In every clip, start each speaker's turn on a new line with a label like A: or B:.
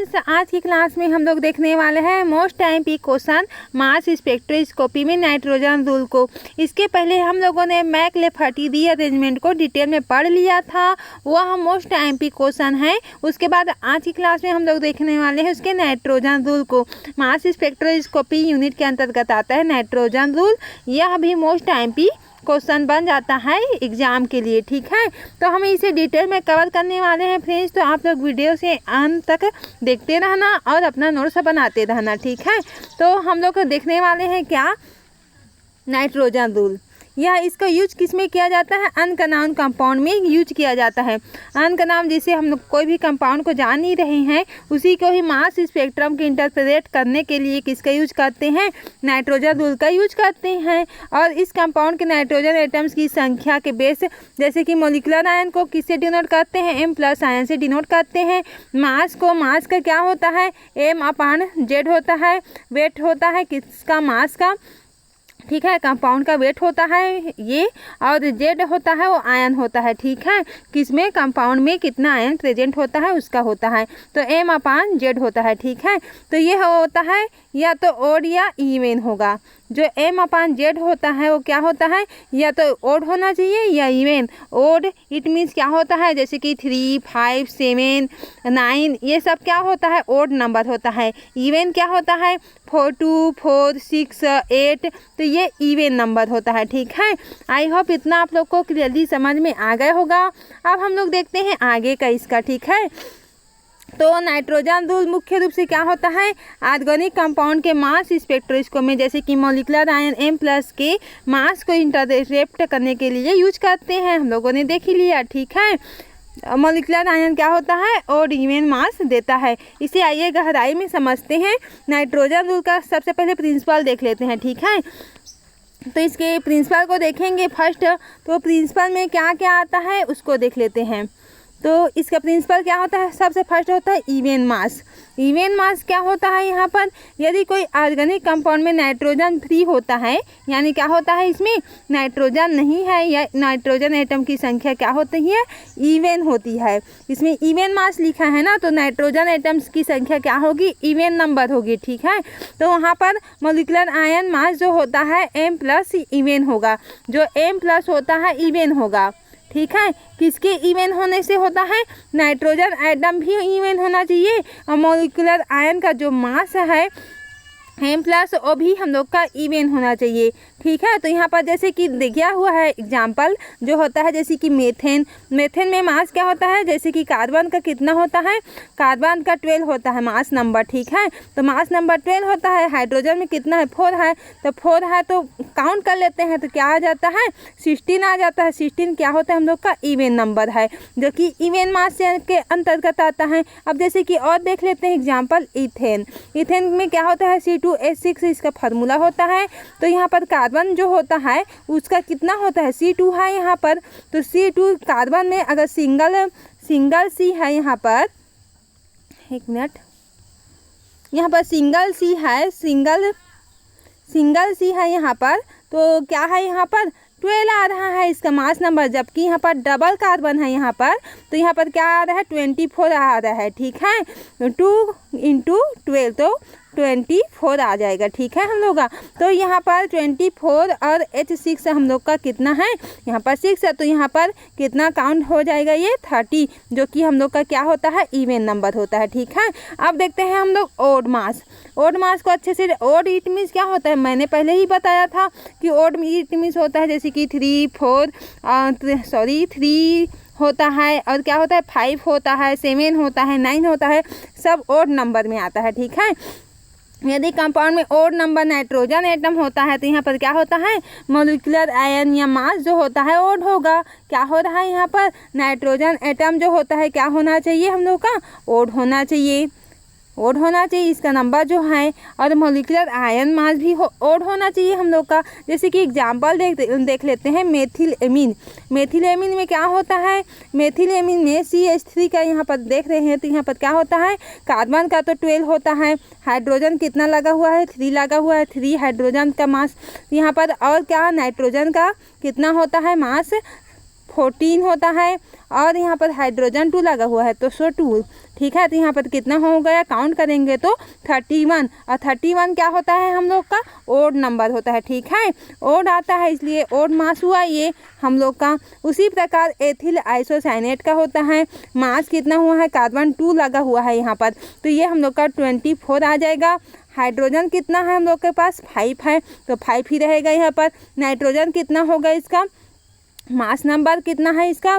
A: Friends, आज की class में हम लोग देखने वाले हैं most time question mass spectroscopy में नाइट्रोजन रूल को। इसके पहले हम लोगों ने मैक्लेफर्टी रीअरेंजमेंट को डिटेल में पढ़ लिया था, वह मोस्ट टाइम क्वेश्चन है। उसके बाद आज की क्लास में हम लोग देखने वाले हैं उसके नाइट्रोजन रूल को। मास स्पेक्ट्रोस्कोपी यूनिट के अंतर्गत आता है नाइट्रोजन रूल। यह भी मोस्ट टाइम क्वेश्चन बन जाता है एग्जाम के लिए, ठीक है। तो हम इसे डिटेल में कवर करने वाले हैं फ्रेंड्स, तो आप लोग वीडियो से अंत तक देखते रहना और अपना नोट्स बनाते रहना, ठीक है। तो हम लोग देखने वाले हैं क्या, नाइट्रोजन रूल। यह इसका यूज किस में किया जाता है, अनकनाउन कंपाउंड में यूज किया जाता है। अनकनाउन जिसे हम लोग कोई भी कंपाउंड को जान नहीं रहे हैं, उसी को ही मास स्पेक्ट्रम के इंटरप्रेट करने के लिए किसका यूज करते हैं, नाइट्रोजन रूल का यूज करते हैं। और इस कंपाउंड के नाइट्रोजन एटम्स की संख्या के बेस, जैसे कि मोलिकुलर आयन को किससे डिनोट करते हैं, M+ आयन से डिनोट करते हैं। मास को, मास का क्या होता है, M/Z होता है। वेट होता है किसका, मास का, ठीक है, कंपाउंड का वेट होता है ये। और जेड होता है वो आयन होता है, ठीक है, किसमें, कंपाउंड में कितना आयन प्रेजेंट होता है उसका होता है। तो M/Z होता है, ठीक है। तो ये होता है या तो ओड या इवन होगा। जो M/Z होता है वो क्या होता है, या तो ओड होना चाहिए या इवन। ओड इट मीन्स क्या होता है, जैसे कि 3, 5, 7, 9, ये सब क्या होता है, ओड नंबर होता है। इवन क्या होता है, 4, 2, 4, 6, 8, तो ये इवन नंबर होता है, ठीक है। आई होप इतना आप लोग को क्लियरली समझ में आ गया होगा। अब हम लोग देखते हैं आगे का इसका, ठीक है। तो नाइट्रोजन रूल मुख्य रूप से क्या होता है, ऑर्गेनिक कंपाउंड के मास स्पेक्ट्रोस्कोपी में, जैसे कि मोलिकुलर आयन M+ के मास को इंटरसेप्ट करने के लिए यूज करते हैं। हम लोगों ने देख ही लिया, ठीक है। मोलिकुलर आयन क्या होता है, और इवन मास देता है। इसे आइए गहराई में समझते हैं। नाइट्रोजन रूल का सबसे पहले प्रिंसिपल देख लेते हैं, ठीक है। तो इसके प्रिंसिपल को देखेंगे फर्स्ट। तो प्रिंसिपल में क्या क्या आता है उसको देख लेते हैं। तो इसका प्रिंसिपल क्या होता है, सबसे फर्स्ट होता है इवन मास। इवन मास क्या होता है, यहाँ पर यदि कोई ऑर्गेनिक कंपाउंड में नाइट्रोजन फ्री होता है, यानी क्या होता है, इसमें नाइट्रोजन नहीं है, या नाइट्रोजन एटम की संख्या क्या होती है, इवन होती है। इसमें इवन मास लिखा है ना, तो नाइट्रोजन एटम्स की संख्या क्या होगी, इवन नंबर होगी, ठीक है। तो वहाँ पर मोलिकुलर आयन मास जो होता है M+ इवन होगा। जो M+ होता है इवन होगा, ठीक है। किसके इवन होने से होता है, नाइट्रोजन एटम भी इवन होना चाहिए। और मोलिकुलर आयन का जो मास है M+ वो भी हम लोग का इवन होना चाहिए, ठीक है। तो यहाँ पर जैसे कि दिया हुआ है एग्जाम्पल जो होता है, जैसे कि मीथेन। मीथेन में मास क्या होता है, जैसे कि कार्बन का कितना होता है, कार्बन का 12 होता है मास नंबर, ठीक है। तो मास नंबर 12 होता है। हाइड्रोजन में कितना है, 4 है। तो 4 है तो काउंट कर लेते हैं, तो क्या आ जाता है, 16 आ जाता है। 16 क्या होता है, हम लोग का इवन नंबर है, जो कि इवन मास के अंतर्गत आता है। अब जैसे कि और देख लेते हैं एग्जाम्पल, इथेन। इथेन में क्या होता है, C2H6 इसका फार्मूला होता है। तो यहाँ पर कार्बन जो होता है उसका कितना होता है, C2 है यहाँ पर। तो C2 कार्बन में अगर सिंगल C है, यहाँ पर एक मिनट, यहाँ पर सिंगल C है, सिंगल C है यहाँ पर। तो क्या है, यहाँ पर 12 आ रहा है इसका मास नंबर, जबकि यहाँ पर डबल कार्बन है यहाँ पर। तो यहाँ पर क्या आ रहा है, 24 आ रहा है, ठीक है। 2 × 12 तो 24 आ जाएगा, ठीक है हम लोग का। तो यहाँ पर 24 और H6 हम लोग का कितना है, यहाँ पर 6 है। तो यहाँ पर कितना काउंट हो जाएगा, ये 30, जो कि हम लोग का क्या होता है, इवन नंबर होता है, ठीक है। अब देखते हैं हम लोग ओड मास। ओड मास को अच्छे से, ओड इट मीन्स क्या होता है, मैंने पहले ही बताया था कि ओड इट मीन्स होता है, जैसे कि 3 होता है, और क्या होता है, 5 होता है, 7 होता है, 9 होता है, सब ओड नंबर में आता है, ठीक है। यदि कंपाउंड में ओड नंबर नाइट्रोजन एटम होता है, तो यहाँ पर क्या होता है, मोलिकुलर आयन या मास जो होता है ओड होगा। क्या हो रहा है, यहाँ पर नाइट्रोजन एटम जो होता है क्या होना चाहिए, हम लोग का ओड होना चाहिए, ओड होना चाहिए इसका नंबर जो है। और मोलिकुलर आयन मास भी ओड होना चाहिए हम लोग का। जैसे कि एग्जांपल देख लेते हैं, मेथिल एमीन। मेथिल एमीन में क्या होता है, मेथिल एमीन में CH3 का यहाँ पर देख रहे हैं, तो यहाँ पर क्या होता है, कार्बन का तो 12 होता है, हाइड्रोजन कितना लगा हुआ है, 3 लगा हुआ है, 3 हाइड्रोजन का मास यहाँ पर। और क्या, नाइट्रोजन का कितना होता है मास, 14 होता है और यहाँ पर हाइड्रोजन 2 लगा हुआ है तो 2, ठीक है। तो यहाँ पर कितना हो गया, काउंट करेंगे तो 31, और 31 क्या होता है हम लोग का, ओड नंबर होता है, ठीक है। ओड आता है इसलिए ओड मास हुआ ये हम लोग का। उसी प्रकार एथिल आइसोसाइनेट का होता है, मास कितना हुआ है, कार्बन 2 लगा हुआ है यहाँ पर, तो ये हम लोग का 24 आ जाएगा। हाइड्रोजन कितना है हम लोग के पास, 5 है तो 5 ही रहेगा यहाँ पर। नाइट्रोजन कितना होगा इसका, मास नंबर कितना है इसका,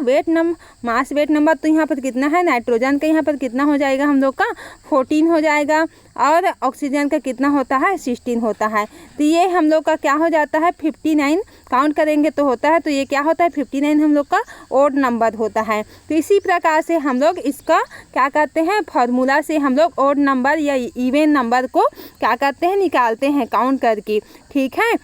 A: मास वेट नंबर, तो यहाँ पर कितना है नाइट्रोजन का, यहाँ पर कितना हो जाएगा हम लोग का 14 हो जाएगा। और ऑक्सीजन का कितना होता है, 16 होता है। तो ये हम लोग का क्या हो जाता है, 59 काउंट करेंगे तो होता है, तो ये क्या होता है 59 हम लोग का ओड नंबर होता है। तो इसी प्रकार से हम लोग इसका क्या करते हैं, फार्मूला से हम लोग ओड नंबर या इवन नंबर को क्या करते हैं, निकालते हैं काउंट करके, ठीक है।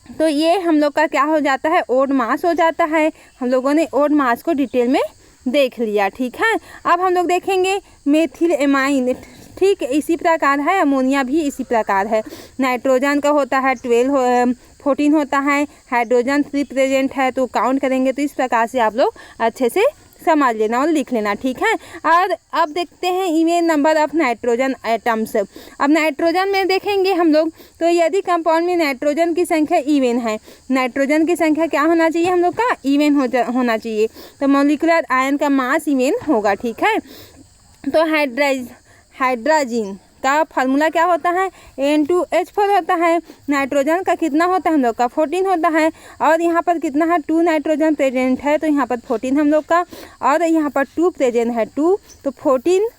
A: तो ये हम लोग का क्या हो जाता है, ओड मास हो जाता है। हम लोगों ने ओड मास को डिटेल में देख लिया, ठीक है। अब हम लोग देखेंगे मेथिल एमाइन, ठीक इसी प्रकार है। अमोनिया भी इसी प्रकार है। नाइट्रोजन का होता है 14 होता है, हाइड्रोजन 3 प्रेजेंट है, तो काउंट करेंगे तो इस प्रकार से आप लोग अच्छे से समझ लेना और लिख लेना, ठीक है। और अब देखते हैं even number of nitrogen atoms. अब नाइट्रोजन में देखेंगे हम लोग, तो यदि कंपाउंड में नाइट्रोजन की संख्या इवन है, नाइट्रोजन की संख्या क्या होना चाहिए हम लोग का, इवन होना चाहिए, तो मॉलिक्यूलर आयन का मास इवन होगा, ठीक है। तो हाइड्रोजन का फार्मूला क्या होता है, N2H4 होता है। नाइट्रोजन का कितना होता है हम लोग का, 14 होता है, और यहाँ पर कितना है 2 नाइट्रोजन प्रेजेंट है, तो यहाँ पर 14 हम लोग का, और यहाँ पर 2 प्रेजेंट है 2, तो 14,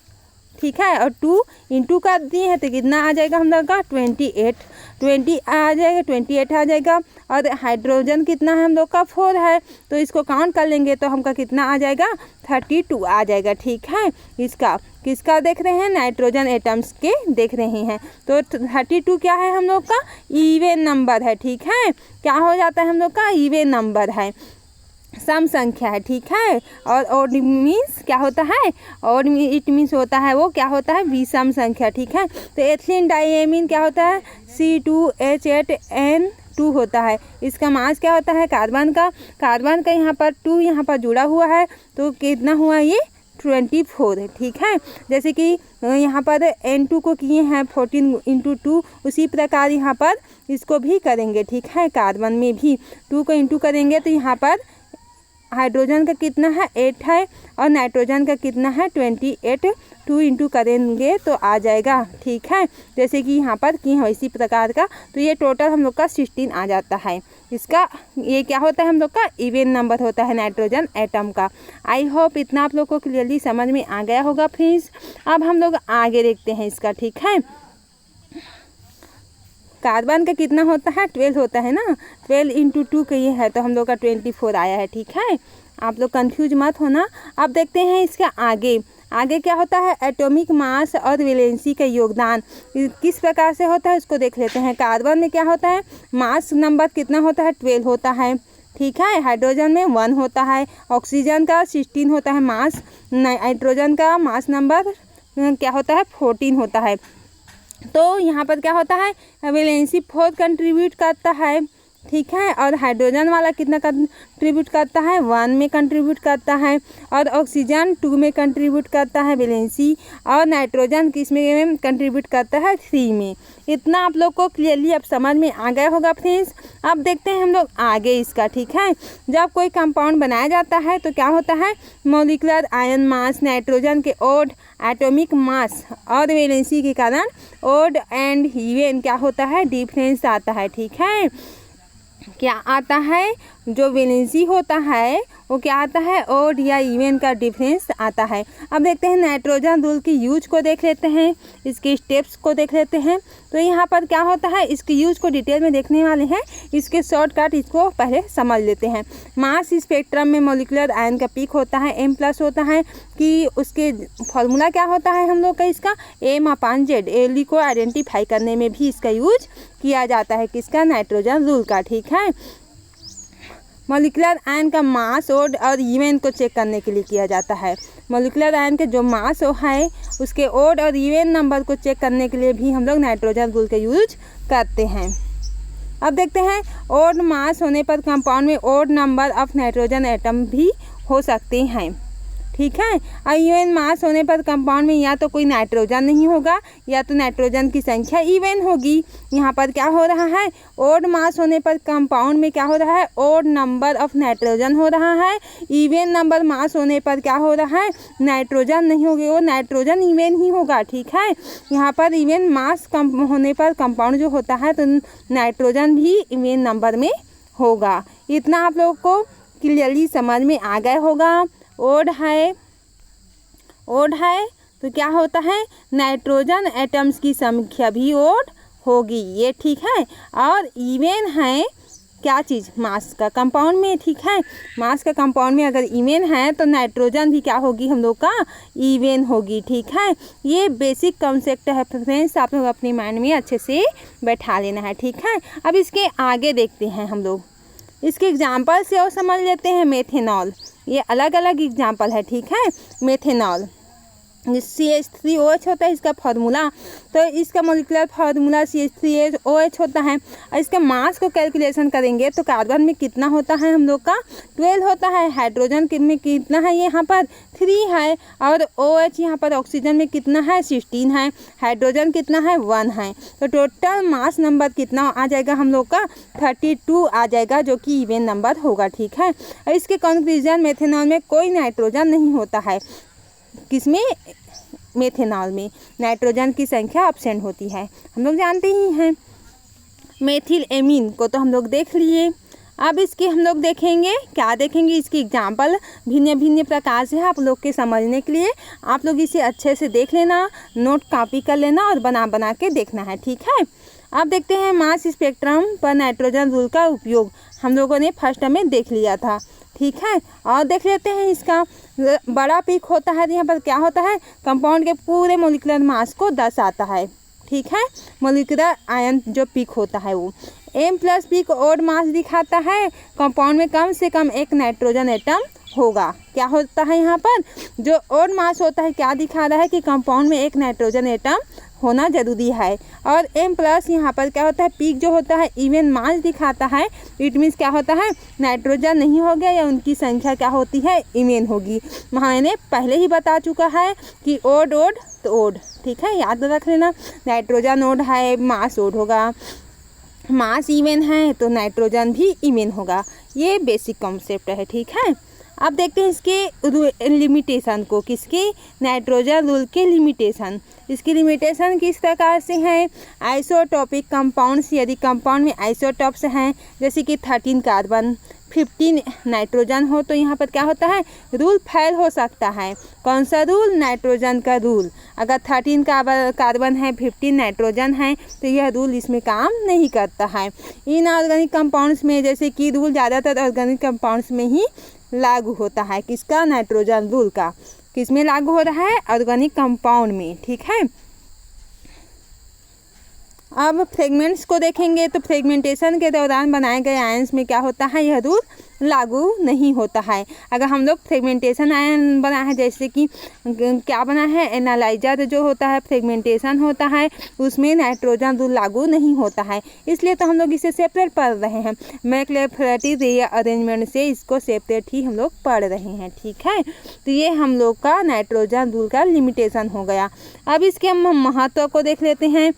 A: ठीक है। और 2 इंटू कर दिए हैं तो कितना आ जाएगा हम लोग का 20 आ जाएगा, 28 आ जाएगा। और हाइड्रोजन कितना है हम लोग का 4 है, तो इसको काउंट कर लेंगे तो हमका कितना आ जाएगा 32 आ जाएगा, ठीक है। इसका किसका देख रहे हैं, नाइट्रोजन एटम्स के देख रहे हैं, तो 32 क्या है हम लोग का, इवन नंबर है, ठीक है। क्या हो जाता है हम लोग का, इवन नंबर है, सम संख्या है, ठीक है। और ओड मीन्स क्या होता है, और इट मीन्स होता है वो क्या होता है, विषम संख्या, ठीक है। तो एथिलीन डाइएमीन क्या होता है, C2H8N2 होता है। इसका मास क्या होता है, कार्बन का यहाँ पर 2 यहाँ पर जुड़ा हुआ है, तो कितना हुआ ये 24 है, ठीक है। जैसे कि यहाँ पर N2 को किए हैं 14 × 2, उसी प्रकार यहाँ पर इसको भी करेंगे, ठीक है। कार्बन में भी 2 को इंटू करेंगे तो यहाँ पर हाइड्रोजन का कितना है 8 है, और नाइट्रोजन का कितना है 28, 2 इंटू करेंगे तो आ जाएगा, ठीक है। जैसे कि यहाँ पर की है इसी प्रकार का, तो ये टोटल हम लोग का 16 आ जाता है। इसका ये क्या होता है हम लोग का, इवन नंबर होता है नाइट्रोजन एटम का। आई होप इतना आप लोग को क्लियरली समझ में आ गया होगा फ्रेंड्स। अब हम लोग आगे देखते हैं इसका, ठीक है। कार्बन का कितना होता है 12 होता है ना, 12 × 2 का ये है, तो हम लोग का 24 आया है, ठीक है। आप लोग कंफ्यूज मत होना। अब देखते हैं इसका आगे क्या होता है, एटॉमिक मास और वैलेंसी का योगदान किस प्रकार से होता है उसको देख लेते हैं। कार्बन में क्या होता है, मास नंबर कितना होता है 12 होता है, ठीक है। हाइड्रोजन में 1 होता है, ऑक्सीजन का 16 होता है मास, नाइट्रोजन का मास नंबर क्या होता है 14 होता है। तो यहाँ पर क्या होता है, वैलेंसी 4 कंट्रीब्यूट करता है, ठीक है। और हाइड्रोजन वाला कितना कंट्रीब्यूट करता है 1 में कंट्रीब्यूट करता है, और ऑक्सीजन 2 में कंट्रीब्यूट करता है वैलेंसी, और नाइट्रोजन किस में कंट्रीब्यूट करता है 3 में। इतना आप लोग को क्लियरली अब समझ में आ गया होगा फ्रेंड्स। अब देखते हैं हम लोग आगे इसका, ठीक है। जब कोई कंपाउंड बनाया जाता है तो क्या होता है, मॉलिक्यूलर आयन मास, नाइट्रोजन के ओड, एटॉमिक मास और वैलेंसी के कारण ओड एंड इवन क्या होता है, डिफरेंस आता है, ठीक है। क्या आता है, जो वैलेंसी होता है वो क्या आता है, ओड या इवन का डिफरेंस आता है। अब देखते हैं नाइट्रोजन रूल की यूज को देख लेते हैं, इसके स्टेप्स को देख लेते हैं। तो यहाँ पर क्या होता है, इसके यूज को डिटेल में देखने वाले हैं, इसके शॉर्टकट इसको पहले समझ लेते हैं। मास स्पेक्ट्रम में मॉलिक्यूलर आयन का पीक होता है M+ होता है, कि उसके फॉर्मूला क्या होता है हम लोग का इसका M/Z, एली को आइडेंटिफाई करने में भी इसका यूज किया जाता है, किसका, नाइट्रोजन रूल का, ठीक है। मॉलिक्यूलर आयन का मास ओड और इवन को चेक करने के लिए किया जाता है। मॉलिक्यूलर आयन के जो मास है उसके ओड और इवन नंबर को चेक करने के लिए भी हम लोग नाइट्रोजन रूल का यूज करते हैं। अब देखते हैं ओड मास होने पर कंपाउंड में odd number of nitrogen atom भी हो सकते हैं। ठीक है, और इवन मास होने पर कंपाउंड में या तो कोई नाइट्रोजन नहीं होगा या तो नाइट्रोजन की संख्या इवन होगी। यहाँ पर क्या हो रहा है, ओड मास होने पर कंपाउंड में क्या हो रहा है, ओड नंबर ऑफ नाइट्रोजन हो रहा है। इवन नंबर मास होने पर क्या हो रहा है, नाइट्रोजन नहीं होगी, वो नाइट्रोजन इवन ही होगा। ठीक है, यहाँ पर इवन मास कम होने पर कंपाउंड जो होता है तो नाइट्रोजन भी इवन नंबर में होगा। इतना आप लोगों को क्लियरली समझ में आ गया होगा। ओड है तो क्या होता है, नाइट्रोजन एटम्स की संख्या भी ओड होगी, ये ठीक है। और इवन है क्या चीज़, मास का कंपाउंड में। ठीक है, मास का कंपाउंड में अगर इवन है तो नाइट्रोजन भी क्या होगी, हम लोग का इवन होगी। ठीक है, ये बेसिक कॉन्सेप्ट है फ्रेंड्स, आप लोग अपने माइंड में अच्छे से बैठा लेना है। ठीक है, अब इसके आगे देखते हैं हम लोग, इसके एग्जाम्पल से और समझ लेते हैं। मेथेनॉल, ये अलग अलग एग्जाम्पल है। ठीक है, मेथेनॉल CH3OH होता है इसका फार्मूला, तो इसका मोलिकुलर फार्मूला CH3OH होता है। और इसके मास को कैलकुलेशन करेंगे तो कार्बन में कितना होता है, हम लोग का 12 होता है। हाइड्रोजन में कितना है, यहाँ पर 3 है। और OH यहाँ पर ऑक्सीजन में कितना है, 16 है। हाइड्रोजन कितना है, 1 है। तो टोटल मास नंबर कितना आ जाएगा, हम लोग का 32 आ जाएगा, जो कि इवन नंबर होगा। ठीक है, और इसके कंक्लूजन, मेथेनॉल में कोई नाइट्रोजन नहीं होता है। किसमें, मेथेनॉल में नाइट्रोजन की संख्या एब्सेंट होती है, हम लोग जानते ही हैं। मेथिल एमीन को तो हम लोग देख लिए। अब इसकी हम लोग देखेंगे, क्या देखेंगे, इसकी एग्जाम्पल भिन्न भिन्न प्रकार से है आप लोग के समझने के लिए। आप लोग इसे अच्छे से देख लेना, नोट कॉपी कर लेना और बना बना के देखना है। ठीक है, अब देखते हैं मास स्पेक्ट्रम पर नाइट्रोजन रूल का उपयोग। हम लोगों ने फर्स्ट में देख लिया था। ठीक है, और देख लेते हैं इसका बड़ा पीक होता है, यहाँ पर क्या होता है, कंपाउंड के पूरे मोलिकुलर मास को दर्शाता है। ठीक है, मोलिकुलर आयन जो पीक होता है वो M+ पीक ओड मास दिखाता है। कंपाउंड में कम से कम एक नाइट्रोजन एटम होगा। क्या होता है, यहाँ पर जो ओड मास होता है क्या दिखा रहा है कि कंपाउंड में एक नाइट्रोजन एटम होना जरूरी है। और M+ यहाँ पर क्या होता है, पीक जो होता है इवन मास दिखाता है। इट मीन्स क्या होता है, नाइट्रोजन नहीं हो गया या उनकी संख्या क्या होती है, इवन होगी। मैंने पहले ही बता चुका है कि ओड तो ओड। ठीक है, याद रख लेना, नाइट्रोजन ओड है, मास ओड होगा। मास इवन है तो नाइट्रोजन भी इवन होगा। ये बेसिक कॉन्सेप्ट है। ठीक है, अब देखते हैं इसके लिमिटेशन को, किसके, नाइट्रोजन रूल के लिमिटेशन। इसकी लिमिटेशन किस प्रकार से है, आइसोटॉपिक कंपाउंड्स, यदि कंपाउंड में आइसोटॉप्स हैं जैसे कि 13 कार्बन 15 नाइट्रोजन हो तो यहाँ पर क्या होता है, रूल फेल हो सकता है। कौन सा रूल, नाइट्रोजन का रूल। अगर 13 कार्बन है 15 नाइट्रोजन है तो यह रूल इसमें काम नहीं करता है। इनऑर्गेनिक कंपाउंड्स में जैसे कि रूल ज़्यादातर ऑर्गेनिक कंपाउंड्स में ही लागू होता है। किसका, नाइट्रोजन रूल का। किस में लागू हो रहा है, ऑर्गेनिक कंपाउंड में। ठीक है, अब फ्रेगमेंट्स को देखेंगे तो फ्रेगमेंटेशन के दौरान बनाए गए आयंस में क्या होता है, यह रूल लागू नहीं होता है। अगर हम लोग फ्रेगमेंटेशन आयन बना है, जैसे कि क्या बना है, एनालाइजर जो होता है फ्रेगमेंटेशन होता है, उसमें नाइट्रोजन रूल लागू नहीं होता है। इसलिए तो हम लोग इसे सेपरेट पढ़ रहे हैं। मैक्लेफ्रेटी रीअरेंजमेंट से इसको सेपरेट ही हम लोग पढ़ रहे हैं। ठीक है, तो ये हम लोग का नाइट्रोजन रूल का लिमिटेशन हो गया। अब इसके हम महत्व को देख लेते हैं।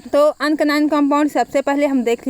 A: तो अनकनाउन कंपाउंड सबसे पहले हम देख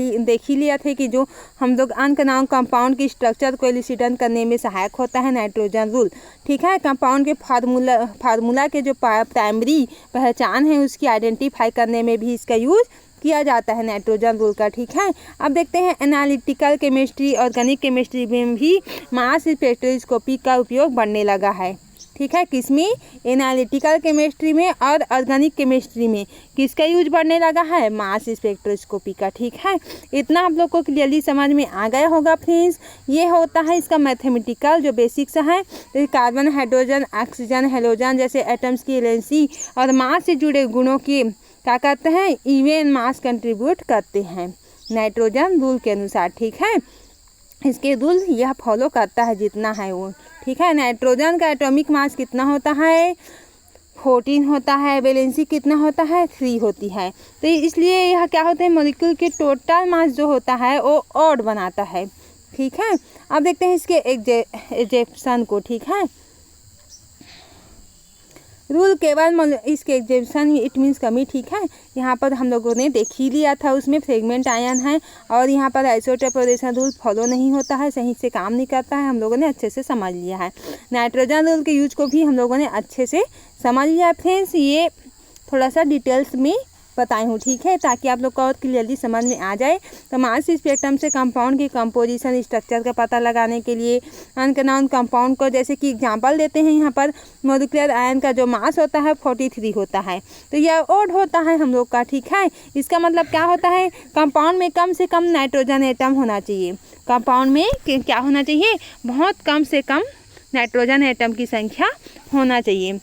A: ही लिया थे कि जो हम लोग अनकनाउन कंपाउंड की स्ट्रक्चर को एलिसिडेंट करने में सहायक होता है नाइट्रोजन रूल। ठीक है, कंपाउंड के फार्मूला के जो प्राइमरी पहचान है उसकी आइडेंटिफाई करने में भी इसका यूज किया जाता है नाइट्रोजन रूल का। ठीक है, अब देखते हैं एनालिटिकल केमिस्ट्री, ऑर्गेनिक केमिस्ट्री में भी मास स्पेक्ट्रोस्कोपी का उपयोग बढ़ने लगा है। ठीक है, किसमें, एनालिटिकल केमिस्ट्री में और ऑर्गेनिक केमिस्ट्री में किसका यूज बढ़ने लगा है, मास स्पेक्ट्रोस्कोपी का। ठीक है, इतना आप लोग को क्लियरली समझ में आ गया होगा फ्रेंड्स। ये होता है इसका मैथमेटिकल जो बेसिक्स है। तो कार्बन, हाइड्रोजन, ऑक्सीजन, हेलोजन जैसे एटम्स की वैलेंसी और मास से जुड़े गुणों की क्या करते हैं, इवन मास कंट्रीब्यूट करते हैं नाइट्रोजन रूल के अनुसार। ठीक है, इसके रूल यह फॉलो करता है जितना है वो। ठीक है, नाइट्रोजन का एटॉमिक मास कितना होता है, 14 होता है, वैलेंसी कितना होता है 3 होती है। तो इसलिए यह क्या होता है, मॉलिक्यूल के टोटल मास जो होता है वो ऑड बनाता है। ठीक है, अब देखते हैं इसके एग्जेप्शन को। ठीक है, रूल केवल इसके एग्जेप्शन इट मीन्स कमी। ठीक है, यहाँ पर हम लोगों ने देख ही लिया था, उसमें फ्रेगमेंट आयन है और यहाँ पर आइसोटोपोरेशन रूल फॉलो नहीं होता है, सही से काम नहीं करता है, हम लोगों ने अच्छे से समझ लिया है। नाइट्रोजन रूल के यूज को भी हम लोगों ने अच्छे से समझ लिया फ्रेंड्स, ये थोड़ा सा डिटेल्स में बताई हूँ। ठीक है, ताकि आप लोग को और क्लियरली समझ में आ जाए। तो मास स्पेक्ट्रम से कंपाउंड की कंपोजिशन स्ट्रक्चर का पता लगाने के लिए अनकनाउन कंपाउंड को, जैसे कि एग्जांपल देते हैं यहाँ पर, मॉलिक्यूलर आयन का जो मास होता है 43 होता है, तो यह ओड होता है हम लोग का। ठीक है, इसका मतलब क्या होता है, कंपाउंड में कम से कम नाइट्रोजन एटम होना चाहिए। कंपाउंड में क्या होना चाहिए, बहुत कम से कम नाइट्रोजन एटम की संख्या होना चाहिए।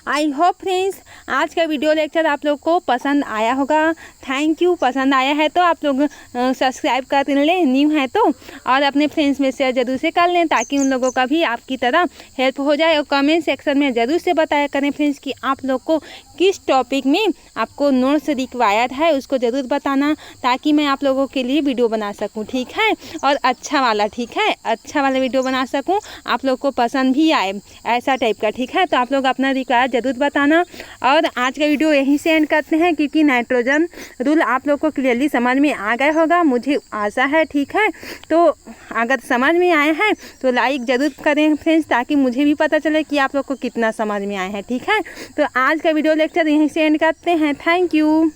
A: आई होप फ्रेंड्स आज का वीडियो लेक्चर आप लोग को पसंद आया होगा। Thank you. पसंद आया है तो आप लोग सब्सक्राइब कर लें, न्यू है तो, और अपने फ्रेंड्स में शेयर जरूर से कर लें, ताकि उन लोगों का भी आपकी तरह हेल्प हो जाए। और कमेंट सेक्शन में ज़रूर से बताया करें फ्रेंड्स कि आप लोग को किस टॉपिक में आपको नोट्स रिक्वायर्ड है, उसको ज़रूर बताना, ताकि मैं आप लोगों के लिए वीडियो बना सकूँ। ठीक है, और अच्छा वाला, ठीक है, अच्छा वाला वीडियो बना सकूँ, आप लोग को पसंद भी आए ऐसा टाइप का। ठीक है, तो आप लोग अपना रिक्वायर्ड ज़रूर बताना। और आज का वीडियो यहीं से एंड करते हैं, क्योंकि नाइट्रोजन रूल आप लोग को क्लियरली समझ में आ गया होगा, मुझे आशा है। ठीक है, तो अगर समझ में आए हैं तो लाइक ज़रूर करें फ्रेंड्स, ताकि मुझे भी पता चले कि आप लोग को कितना समझ में आए हैं। ठीक है, तो आज का वीडियो लेक्चर यहीं से एंड करते हैं। Thank you.